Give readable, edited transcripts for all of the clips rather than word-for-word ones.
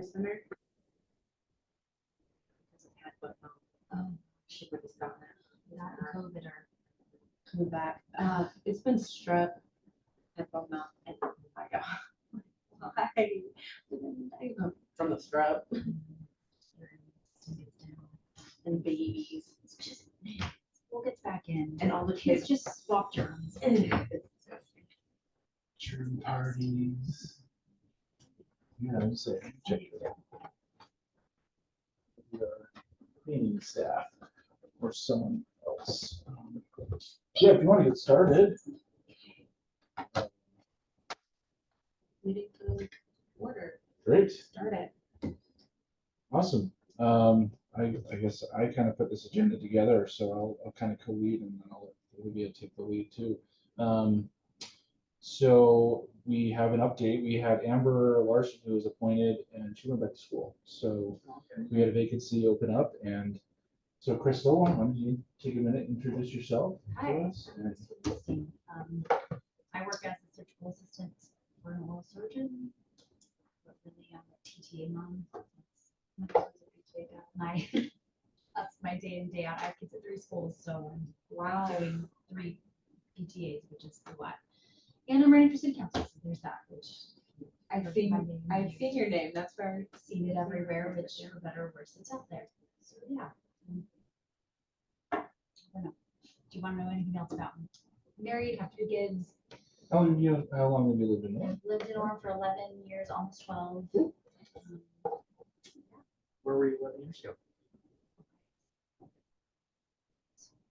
Center. Doesn't have what, she would have gotten it. Not COVID or Coming back. It's been strep, headphone mouth, and oh my god. From the strep and babies. it's just school gets back in and all the kids kids. just swap germs. It's disgusting. True parties. Yeah, I'm saying, check it out. We are cleaning staff or someone else. Yeah, if you want to get started. Meeting to order. Great. Start it. Awesome. I guess I kind of put this agenda together, so I'll kind of co-lead and then I'll let Olivia take the lead too. So we have an update. We had Amber Larson who was appointed and she went back to school. So we had a vacancy open up, and so Crystal, why don't you take a minute and introduce yourself? Hi, I'm Muhlestein. I work as a surgical assistant for an oral surgeon. But really, I'm a TTA mom. That's my day in, day out. I have kids at 3 schools, so I'm doing 3 PTAs, which is a lot. And I'm running for city council, so there's that, which I've seen your name. That's where I've seen it everywhere, which for better or worse, it's out there. So yeah. I don't know. Do you want to know anything else about me? Married, have 3 kids. How long have you lived in Orem? Lived in Orem for 11 years, almost 12. Where were you 11 years ago?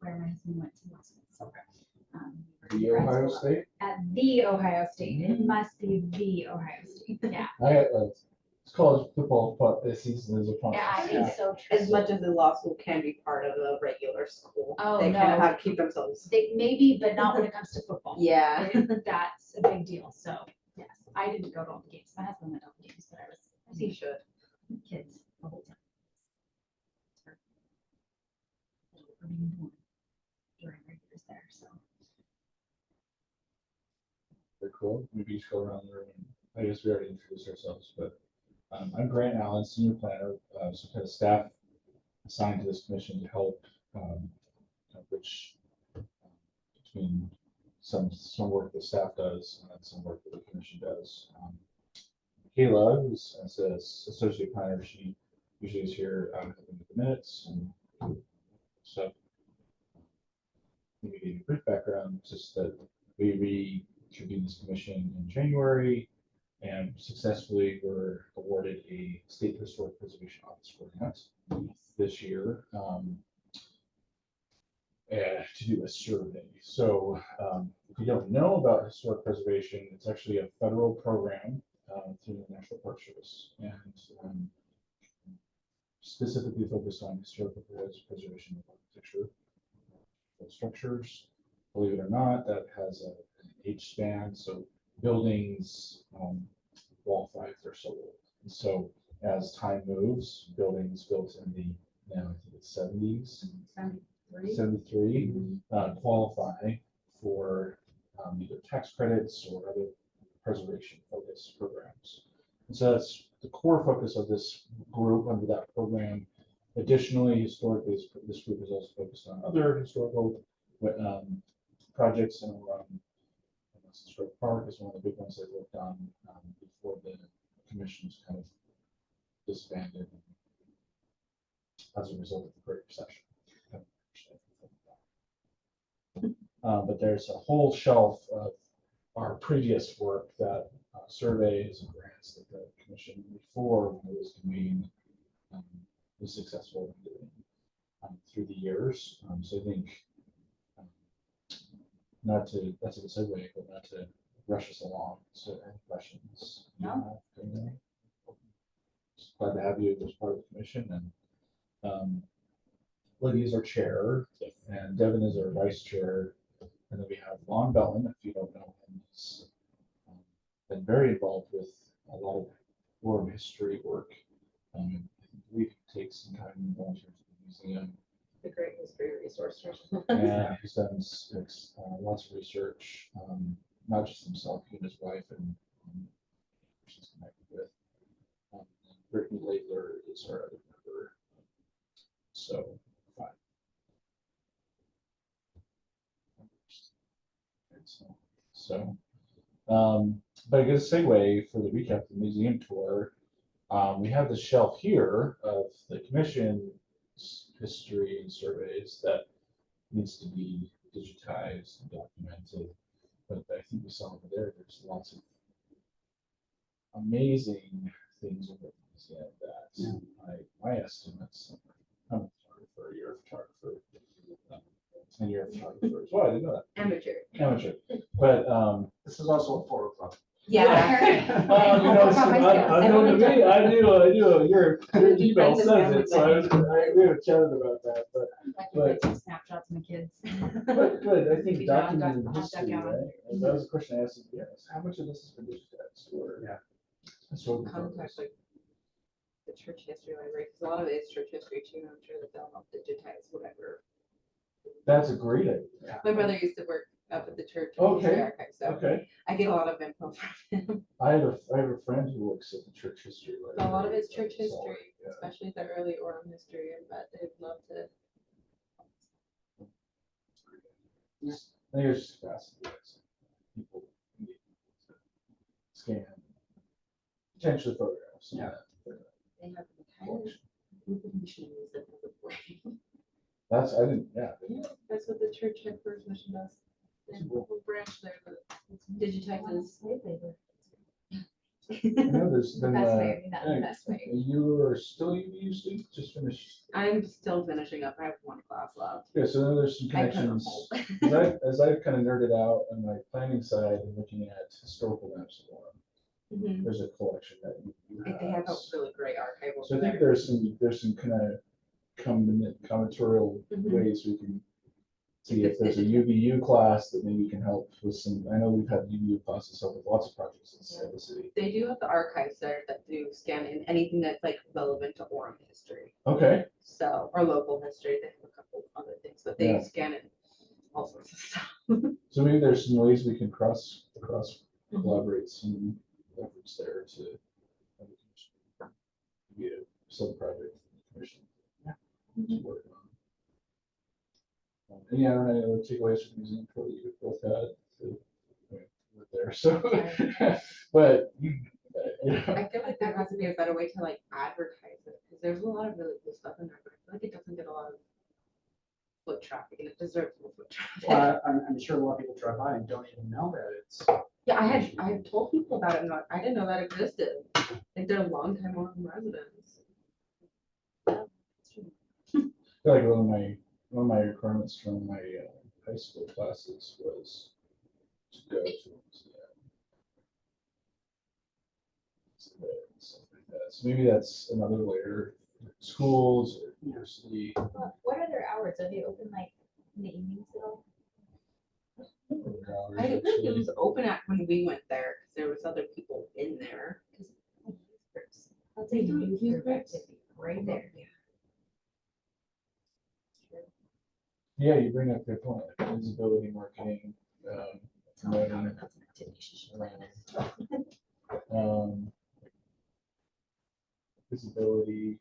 Where my husband went to law school. The Ohio State? At the Ohio State. It must be the Ohio State. Yeah. It's college football, but this season is a fun. Yeah, I think so true. as much as the law school can be part of a regular school. Oh, they kind of no. have to keep themselves. They maybe, but not when it comes to football. Yeah. That's a big deal. So yes, I didn't go to all the games. My husband went to all the games, but I was He should. kids the whole time. For being born during our years there. So Very cool. Maybe just go around the room. I guess we already introduced ourselves, but I'm Grant Allen, senior planner, so kind of staff assigned to this commission to help kind of bridge between some work the staff does and then some work that the commission does. Kayla, who's as associate planner, she usually is here helping with the minutes and stuff. Let me give you a brief background, just that we reconvened this commission in January and successfully were awarded a state historic preservation office grant this year to do a survey. So if you don't know about historic preservation, it's actually a federal program through the National Park Service and specifically focused on historical preservation of architecture, structures. Believe it or not, that has an age span. So buildings qualify if they're so old. And so as time moves, buildings built in the now I think it's 70s, 73 qualify for either tax credits or other preservation focused programs. And so that's the core focus of this group under that program. Additionally, historically, this group is also focused on other historical projects and Historic Park is one of the big ones they worked on before the commission was kind of disbanded as a result of the Great Recession. But there's a whole shelf of our previous work that surveys and grants that the commission before when it was convened was successful in doing through the years. So I think that's a good segue, but not to rush us along. So any questions? No. Just glad to have you as part of the commission, and Lydia is our chair, and Devin is our vice chair, and then we have Lon Bellin. If you don't know him, he's been very involved with a lot of Orem history work. I believe he takes some time and volunteers at the museum. The Great History Resource. Yeah, he's done lots of research, not just himself, he and his wife and she's connected with. Brittany Laidler is our other member. So, fine. But a good segue for the recap of the museum tour. We have the shelf here of the commission's history and surveys that needs to be digitized and documented. But I think we saw over there, there's lots of amazing things over the museum that my estimates, I'm a photographer, you're a photographer, and you're a photographer as well, I didn't know that. Amateur. But This is also a 4 o'clock. Yeah. well, you know, I'm doing to me, I do, your email friend is says family it, so we haven't chatted about that, but Like some snapshots of my kids. good, I think Maybe John documenting got history, that right? And that was a question I asked at the end, how much of this has been digitized or? Yeah. Historical Contact photos? like the church history library, because a lot of it is church history too. I'm sure that they'll help digitize whatever. That's a great idea. My brother used to work up at the church Okay. history archive, so Okay, I get a lot of info from him. I have a friend who works at the church history So library. a lot of it's church So, history, yeah. especially the early Orem history, but they'd love to. I think it's just fascinating. People need to scan, potentially photographs. Yeah. They have an entire information museum of the brain. That's, I didn't, yeah. That's what the church headquarters mission does. They have a whole branch there that digitizes. I know there's The been, best way, I mean, that in the best way. you are still UVU student, just finished. I'm still finishing up. I have one class left. Yeah, so then there's some I couldn't connections. hold. As I've kind of nerded out on my planning side and looking at historical maps of Orem, Mhm. there's a collection that you They have a have. really great archive. So I over think there. there's some kind of combinatorial Mhm. ways we can see If if there's a it's UVU class that maybe can help with some, I know we've had UVU classes help with lots of projects in the city. They do have the archives there that do scan in anything that's like relevant to Orem history. Okay, So, or local history. They have a couple of other things, but they Yeah. scan in all sorts of stuff. so maybe there's some ways we can cross Mm-hmm. collaborate some efforts there to be a sub-project commission. To work on. And yeah, I don't know, any takeaways from the museum tour that you both had, were there, so, but you, I feel like there has to be a better way to like advertise it, because there's a lot of really cool stuff in there, but I feel like it doesn't get a lot of foot traffic, and it deserves more foot traffic. Well, I'm sure a lot of people drive by and don't even know that it's. Yeah, I had told people about it, and I didn't know that existed. Like they're long time Orem residents. I feel like one of my requirements from my high school classes was to go to a museum. Stuff like that. So maybe that's another layer, schools or university. What are their hours? Are they open like in the evenings at all? I think it was open at when we went there, because there was other people in there. That's They a do youth youth group groups. activity right there. Yeah, you bring up a good point, like visibility marketing, promoting, That's an activity she should plan. visibility.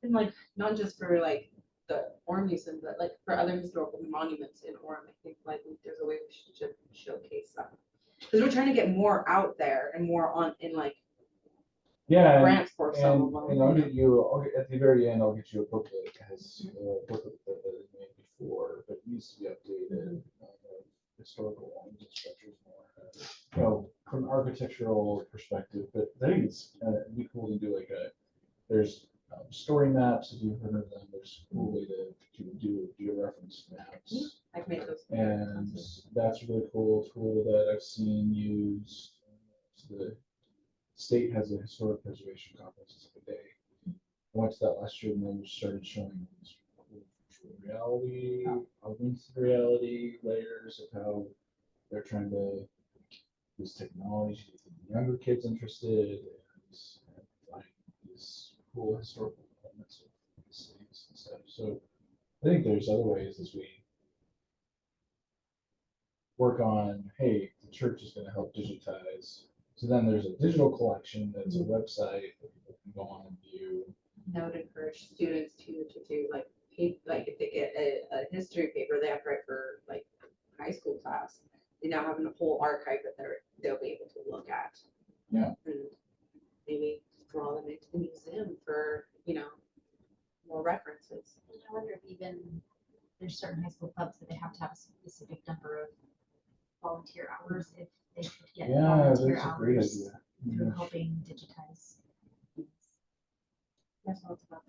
And like, not just for like the Orem museum, but like for other historical monuments in Orem, I think like there's a way we should showcase that. Because we're trying to get more out there and more on in like Yeah, grants for some and, of them. and I'll get, at the very end, I'll get you a booklet that has a booklet that is made before, but it needs to be updated. Historical ones and structures more, you know, from an architectural perspective, but I think it's, it'd be cool to do like there's story maps, if you've heard of them, there's a cool way to do geo-reference maps. I've made those. And that's a really cool tool that I've seen used. The state has a historic preservation conference every day. I went to that last year and they started showing these cool virtual reality, augmented reality layers of how they're trying to use technology to get the younger kids interested and find these cool historical elements of the cities and stuff. So I think there's other ways as we work on, hey, the church is going to help digitize So then there's a digital collection that's a website that people can go on and view. I would encourage students to do like, like if they get a history paper, they have to write for like high school class. They now have a whole archive that they'll be able to look at. Yeah. And maybe draw them into the museum for, more references. And I wonder if even there's certain high school clubs that they have to have a specific number of volunteer hours if they could get Yeah, that's volunteer a great hours idea. through helping digitize. That's all it's about.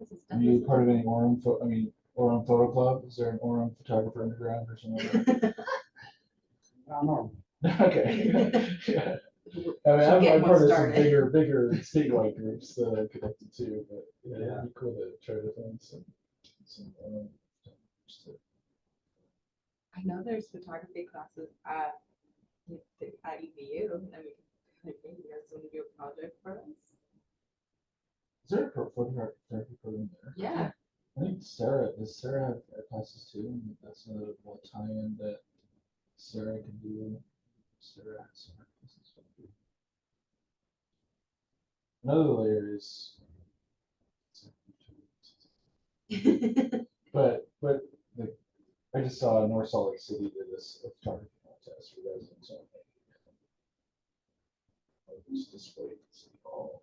This is Are you done. part of any Orem, Orem Photo Club? Is there an Orem photographer underground or something? I don't know. Okay. Yeah. I mean, Should get I'm one part of some started. bigger statewide groups that I'm connected to, but yeah, Yeah. it'd be cool to try to find some just to- I know there's photography classes at EVU, and we can, maybe you guys want to do a project for us. Is there a photography program there? Yeah. I think does Sarah have art classes too? And that's another little tie-in that Sarah can do. Sarah has some art classes. Another layer is, but the, I just saw North Salt Lake City did this photography contest for residents only. It was displayed at City Hall.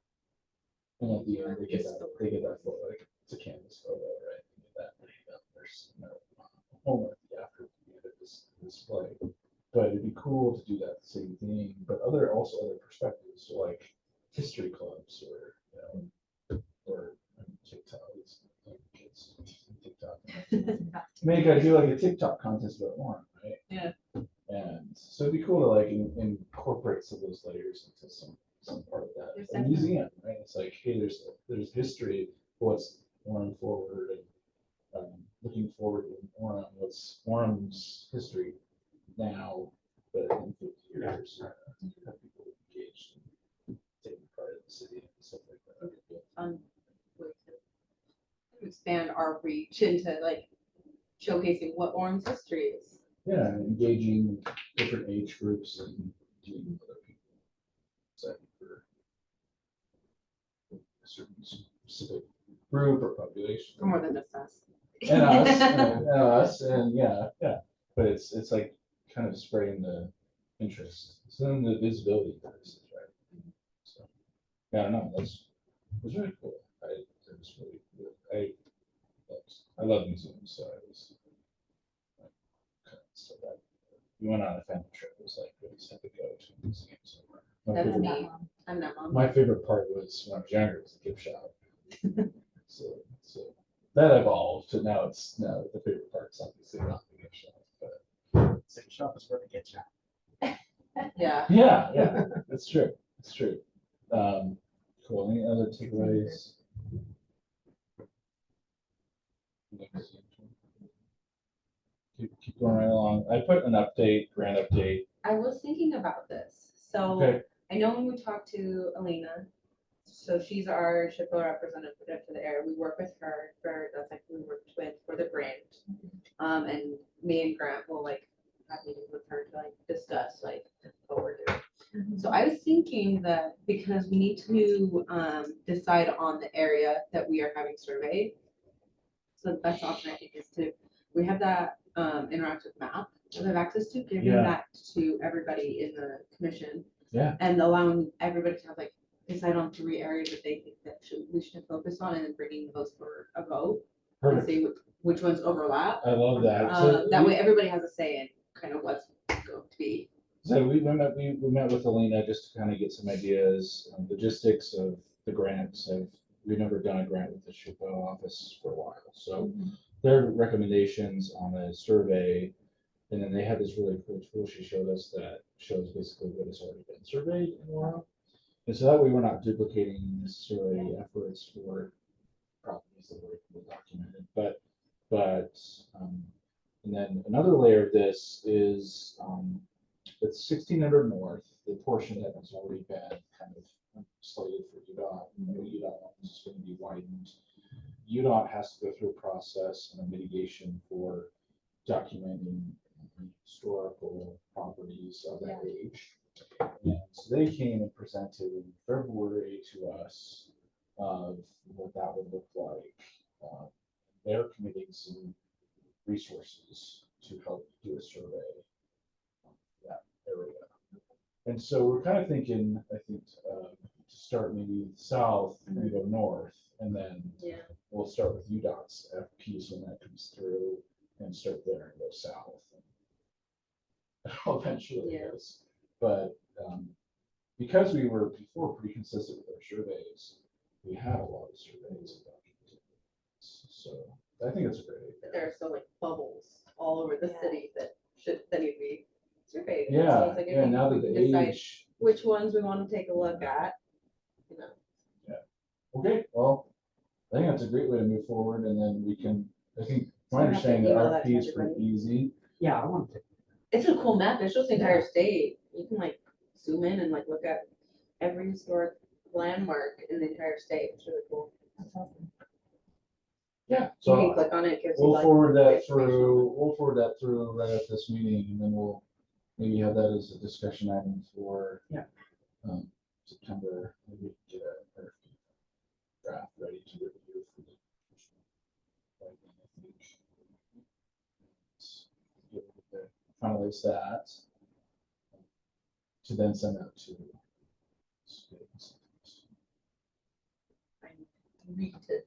And at the end, they get that photo, like, it's a canvas photo, right? They get that laid up. There's no homework after this display. But it'd be cool to do that same thing, but also other perspectives, so like history clubs or TikTok, like kids TikTok. Make I do like a TikTok contest about one, right? Yeah. And so it'd be cool to like incorporate some of those layers into some part of that. There's A museum, right? It's like, hey, there's history, what's Orem forward and looking forward in Orem, what's Orem's history now, but in 50 years, have people engaged in taking part of the city and stuff like that. It'd be a fun way to expand our reach into like showcasing what Orem's history is. Yeah, and engaging different age groups and doing with other people. So for a certain specific group or population. For more than just us. And us, and yeah, but it's like kind of spreading the interest. So then the visibility increases, right? So yeah, I don't know, that's really cool. It was really good. I love museums, so I was like, so that we went on a family trip. It was like we just had to go to a museum somewhere. That's neat. I'm not mom. My favorite part was when I was younger, was the gift shop. so that evolved to now the favorite part's obviously not the gift shop, but Same shop is where they get you. Yeah. yeah, it's true. It's true. Cool. Any other takeaways? Keep going right along. I put an grant update. I was thinking about this. So Okay. I know when we talked to Alina, so she's our SHPO representative for the area. We work with her that's like we worked with for the grant. And me and Grant will like have meetings with her to like discuss like what we're doing. So I was thinking that because we need to decide on the area that we are having surveyed. So the best option I think is we have that interactive map that we have access to, giving Yeah. that to everybody in the commission. Yeah. And allowing everybody to have like decide on 3 areas that they think that we should focus on, and then bringing those for a vote and Perfect. see which ones overlap. I love that. That way everybody has a say in kind of what's going to be. So we met with Alina just to kind of get some ideas, logistics of the grants. We've never done a grant with the SHPO office for a while. So their recommendations on a survey, and then they had this really cool tool she showed us that shows basically what has already been surveyed in a while. And so that way we're not duplicating necessarily efforts for properties that were documented. But and then another layer of this is it's 1600 North, the portion that has already been kind of slated for UDOT. UDOT is going to be widened. UDOT has to go through a process and a mitigation for documenting historical properties of that age. so they came and presented in February to us of what that would look like. They're committing some resources to help do a survey of that area. And so we're kind of thinking, I think, to start maybe south and go north, and then we'll start with UDOT's piece when that comes through and start there and go south. Eventually, yes. But because we were before pretty consistent with our surveys, we had a lot of surveys about it. So I think it's a great idea. There are still like bubbles all over the city that need to be surveyed. So Yeah, it's like, I yeah. think Now we that can the decide age. which ones we want to take a look at, you know. Okay, well, I think that's a great way to move forward, and then we can. I think So my you have to understanding email that that to RFP is pretty everybody. easy. Yeah, I want to. It's a cool map. It shows the entire state. You can like zoom in and like look at every historic landmark in the entire state. It's really cool. That's awesome. Yeah. So you can So click on it. It gives you we'll like forward that information. through. We'll forward that through right at this meeting, and then we'll maybe have that as a discussion item for September. Maybe we can get a RFP draft ready to review for the. I think be able to finalize that to then send out to. Read it.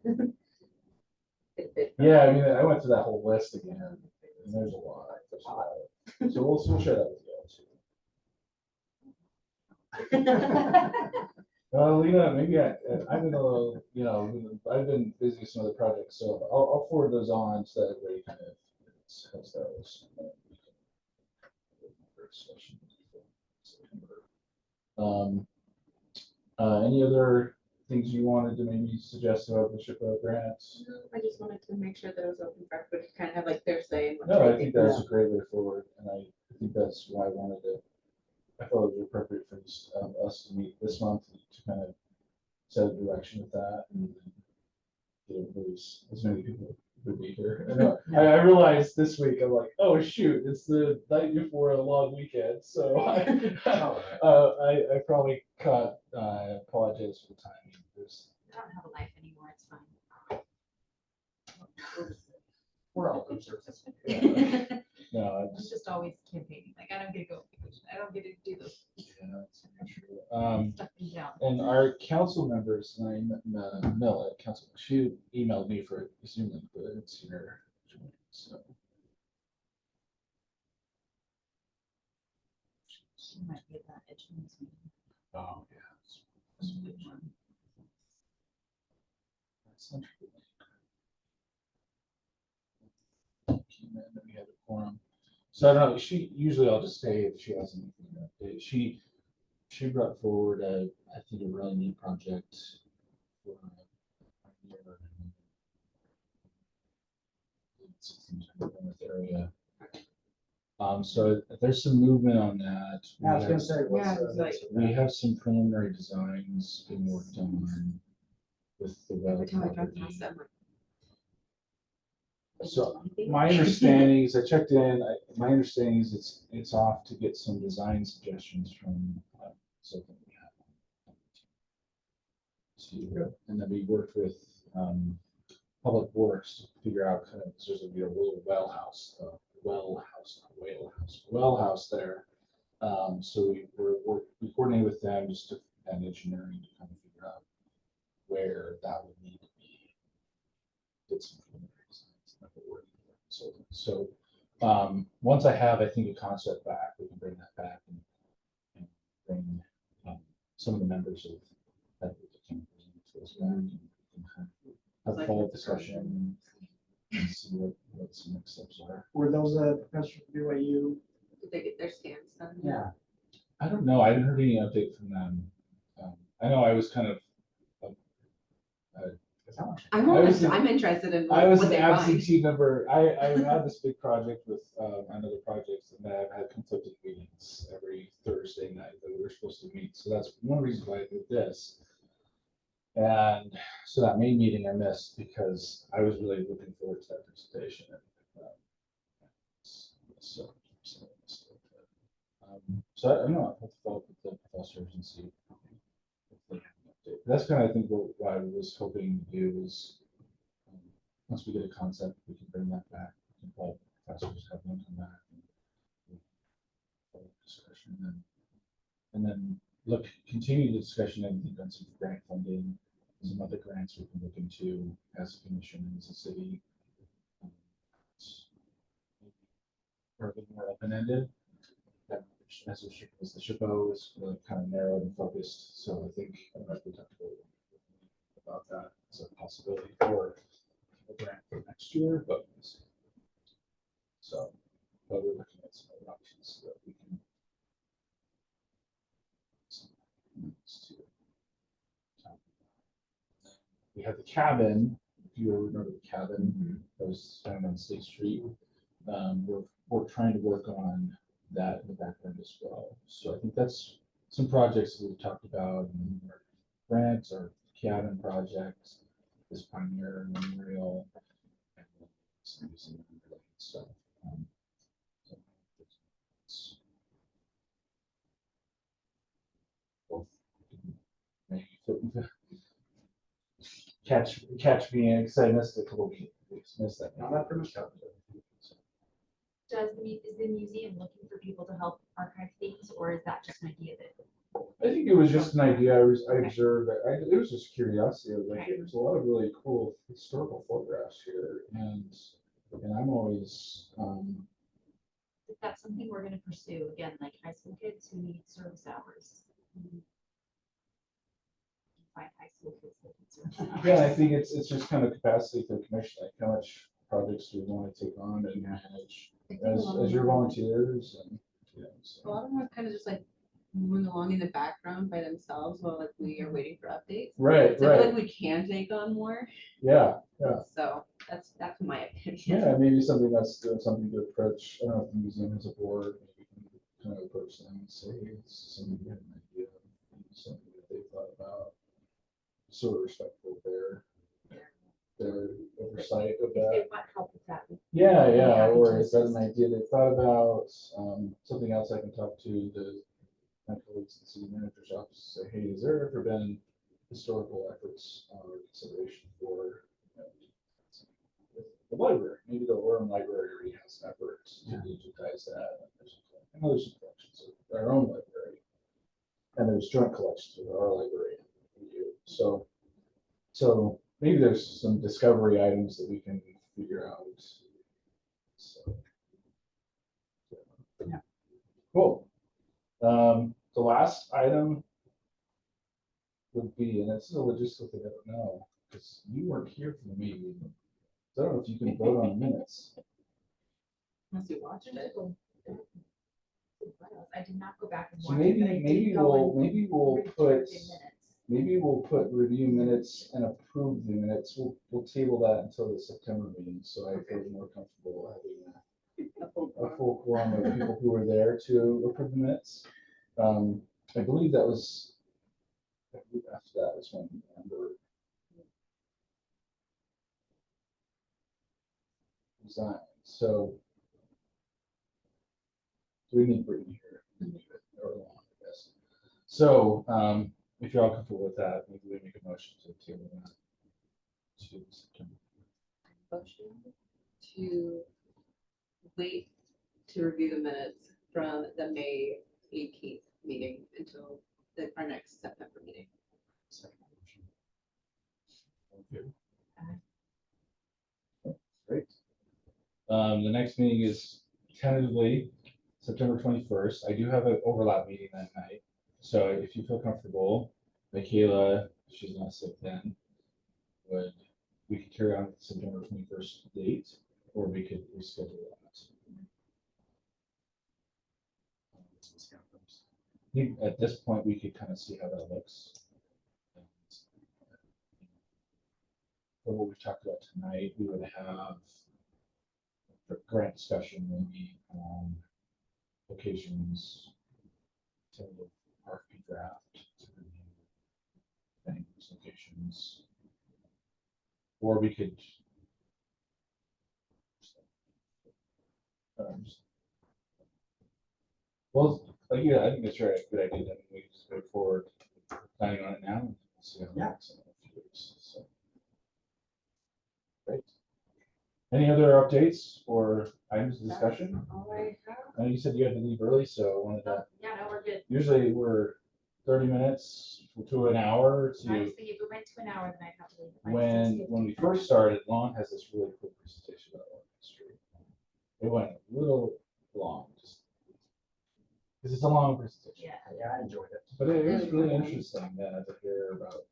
Yeah, I mean, I went through that whole list again, and there's a lot. So we'll share that with you all too. Lena, maybe I've been a little, I've been busy with some other projects, so I'll forward those on so that everybody kind of has those. And then we can have a first session before September. Any other things you wanted to maybe suggest about the SHPO grants? No, I just wanted to make sure that it was open for everybody to kind of have like their say in what No, they I think think. that's a great way forward, and I think that's why I wanted to. I thought it was appropriate for us to meet this month to kind of set a direction with that, and get everybody's, as many people would be here. And I realized this week, I'm like, oh shoot, it's the night before a long weekend, so I probably caught. I apologize for the timing. I don't have a life anymore. It's fine. We're all losers. No, I I'm just always campaigning. Like, I don't get to go on vacation. I don't get to do those yeah, that's true. stuff in town. And our council members, Mila, council, she emailed me for a Zoom link, but I didn't see her. So She might be at that Edgemond's meeting. oh yeah, that's a good one. That's not true. And then we had a forum. So I don't know. Usually I'll just say if she has anything to update. She brought forward I think a really neat project for this area. So there's some movement on that. I was gonna say, what's Yeah, it's like- We have some preliminary designs being worked on with the well Every time I drive property. past them, like. So my understanding is I checked in, my understanding is it's off to get some design suggestions from, so that we have. And then we worked with, Public Works to figure out kind of, there's gonna be a little well house there. So we coordinated with them just to, and engineering to kind of figure out where that would need to be. Did some preliminary designs, like we're working with consultants. So once I have, I think, a concept back, we can bring that back and bring some of the members of that can present to us back and kind of have a follow-up discussion and see what some next steps are. Were those professors from BYU? Did they get their scans done? Yeah. I don't know. I haven't heard any update from them. I know I was kind of. I'm interested in I was what an they find. absentee member. I had this big project with another project, and I've had conflicting meetings every Thursday night that we were supposed to meet. So that's one reason why I did this. And so that main meeting I missed because I was really looking forward to that presentation. So I don't know, I have to follow up with the professors and see if they have an update. That's kind of, I think, what I was hoping to do is, once we get a concept, we can bring that back. We can call professors, have them come back. And follow up discussion, and then look, continue the discussion, I think, on some grant funding, and some other grants we can look into as a commission and as a city. Or a bit more open-ended. As the SHPO is really kind of narrowed and focused, so I think I might be talking about that as a possibility for a grant for next year, but we'll see. So, but we're looking at some other options so that we can. We have the cabin, if you remember the cabin that was found on State Street. We're trying to work on that in the background as well. So I think that's some projects that we've talked about, and our grants, our cabin projects, this Pioneer Memorial, and some related stuff. So it's both maybe catch me in, because I missed a couple of weeks, missed that. Now that pretty much So, Is the museum looking for people to help archive things, or is that just an idea that? I think it was just an idea. I observed that. It was just curiosity. I was like, Right. hey, there's a lot of really cool historical photographs here, and I'm always If that's something we're gonna pursue, again, like high school kids who need service hours. Find high school kids that need service hours. yeah. I think it's just kind of capacity for the commission, like how much projects do we want to take on and manage I think a lot of as your them- volunteers, and A so. lot of them are kind of just like moving along in the background by themselves while like we are waiting for updates. Right, So I feel right. like we can take on more, Yeah, yeah. so that's my opinion. Yeah, maybe something something to approach. I don't know if the museum has a board, maybe we can kind of approach them and say, hey, it's something you have an idea of, something that they thought about. Sort of respectful of their oversight of If they that. want help with that. Yeah, Yeah, yeah, or to is that an assist. idea they thought about? Something else I can talk to my colleagues in the city manager's office, say, hey, has there ever been historical efforts or consideration for, the library? Maybe the Orem Library already has an effort to digitize that. I know there's some collections of our own library, and there's joint collections with our library. So maybe there's some discovery items that we can figure out. So, yeah. Cool. The last item would be, and this is a logistical thing I don't know, because you weren't here for the meeting. So I don't know if you can vote on minutes. Unless you watched it. I did not go back and So watch it, but I did go and maybe we'll read put, the minutes. maybe we'll put review minutes and approve the minutes. We'll table that until the September meeting, so I feel more comfortable having a full quorum of people who were there to approve the minutes. I believe that was, I believe after that was when Amber resigned, so we need Brittany here, or long, I guess. So, if you're all comfortable with that, maybe we make a motion to table that to September. Motion to wait to review the minutes from the May 18th meeting until our next September meeting. Second motion. Okay. Aye. Great. The next meeting is tentatively September 21st. I do have an overlap meeting that night. So if you feel comfortable, Michaela, if she's not sick then, we could carry on with the September 21st date, or we could reschedule that. I think at this point, we could kind of see how that looks. For what we've talked about tonight, we would have a grant discussion, maybe locations, tentative RFP draft, to review things, locations, or we could well, Like, yeah, I think that's right, good idea, then we just go forward, planning on it now, and see how it Yeah. works in a few weeks, so. Great. Any other updates or items of discussion? All I have. I know you said you had to leave early, so I wanted to, Yeah, no, we're good. usually we're 30 minutes to an hour I was to, thinking if we went to an hour, then I'd have to leave. at like when we 6:50. first started, Lon has this really cool presentation about Oregon Street. It went a little long, just because it's a long presentation. Yeah. Yeah, I enjoyed it. But it was really interesting to hear about.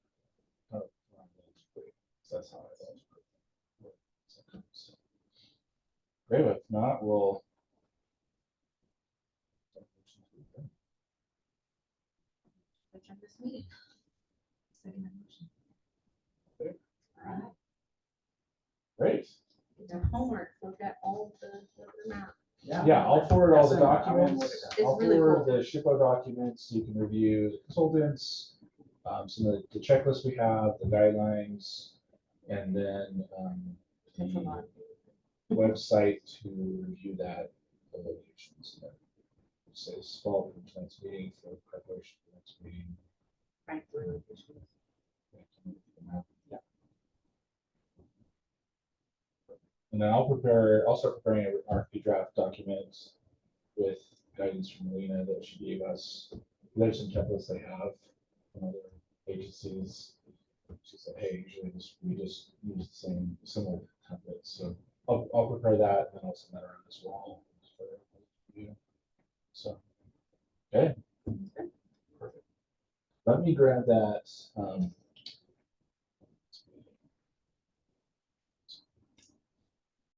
how Oregon's great. So that's how I thought. So, great, if not, we'll. Adjourn this meeting. Second motion. All right. Great. Your homework, look at all the map. Yeah, I'll forward all the Yes, I will look documents. at that. It's I'll really forward cool. the SHPO documents, so you can review the consultants, some of the checklists we have, the guidelines, and then That's a lot. the website to review that, the locations. And then it says follow the tonight's meeting for preparation for the next meeting. Right, the locations. Yeah. And then I'll start preparing an RFP draft document with guidance from Alina that she gave us. There's some templates they have from other agencies. She said, hey, usually we just use the same similar templates. So I'll prepare that and I'll send that around as well. For you. So, okay. Perfect. Let me grab that